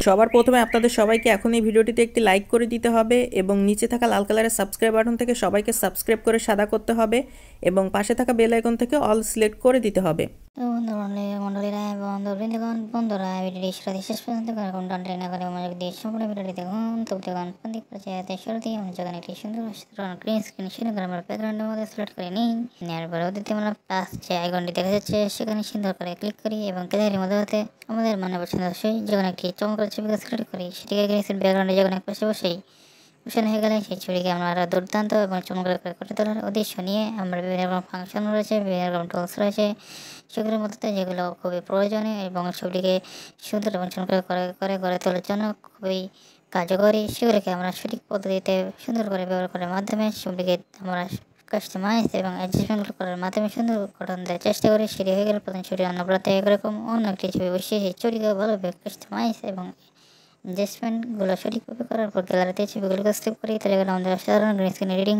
সবার প্রথমে আপনাদের সবাইকে এখন এই ভিডিওটিতে একটি লাইক করে দিতে হবে এবং নিচে থাকা লাল কালারের সাবস্ক্রাইব বাটন থেকে সবাইকে সাবস্ক্রাইব করে সাদা করতে হবে এবং পাশে থাকা বেল আইকন থেকে অল সিলেক্ট করে দিতে হবে। বন্ধুরা ভিডিওটি শুরু শেষ পর্যন্ত কোন টানটাই না করে মনোযোগ দিয়ে সম্পূর্ণ ভিডিওটি দেখুন। তো দেখুন প্রত্যেক পর্যায়ে শুরুতে আমরা যখন একটি সুন্দর গ্রিন স্ক্রিন শুরু করে আমরা ব্যাকগ্রাউন্ডের মধ্যে সিলেক্ট করে নিই। নেওয়ার পরে ওদিকে আমরা প্লাস যে আইকনটি দেখা যাচ্ছে সেখানে সুন্দর করে ক্লিক করি এবং গ্যালারির মধ্যে হতে আমাদের মনে পছন্দসই যখন একটি চমৎকার ছবিকে সিলেক্ট করি সেটিকে গ্রিন ব্যাকগ্রাউন্ডে যখন এক পাশে বসেই বসানো হয়ে গেলে সেই ছবিকে আমরা আরও দুর্দান্ত এবং চমৎকার করে তোলার উদ্দেশ্য নিয়ে আমরা বিভিন্ন রকম ফাংশন রয়েছে, বিভিন্ন রকম টুলস রয়েছে, সেগুলোর মধ্যে যেগুলো খুবই প্রয়োজনীয় এবং ছবিটিকে সুন্দর এবং চমৎকার করে গড়ে তোলার জন্য খুবই কার্যকরী। সেগুলোকে আমরা সঠিক পদ্ধতিতে সুন্দর করে ব্যবহার করার মাধ্যমে ছবিটিকে আমরা কাস্টমাইজ এবং অ্যাডজাস্টমেন্ট করার মাধ্যমে সুন্দর গঠন দেওয়ার চেষ্টা করি। সেটি হয়ে গেলে প্রথম ছবি অন্য প্রাতে এরকম অন্য একটি ছবি বসিয়ে সেই ছবিটিকে ভালোভাবে কাস্টমাইজ এবং অ্যাডজাস্টমেন্টগুলো সঠিকভাবে করার পর গ্যালারিতে ছবিগুলোকে সেভ করি। তাহলে আমাদের সাধারণ গ্রিন স্ক্রিন এডিটিং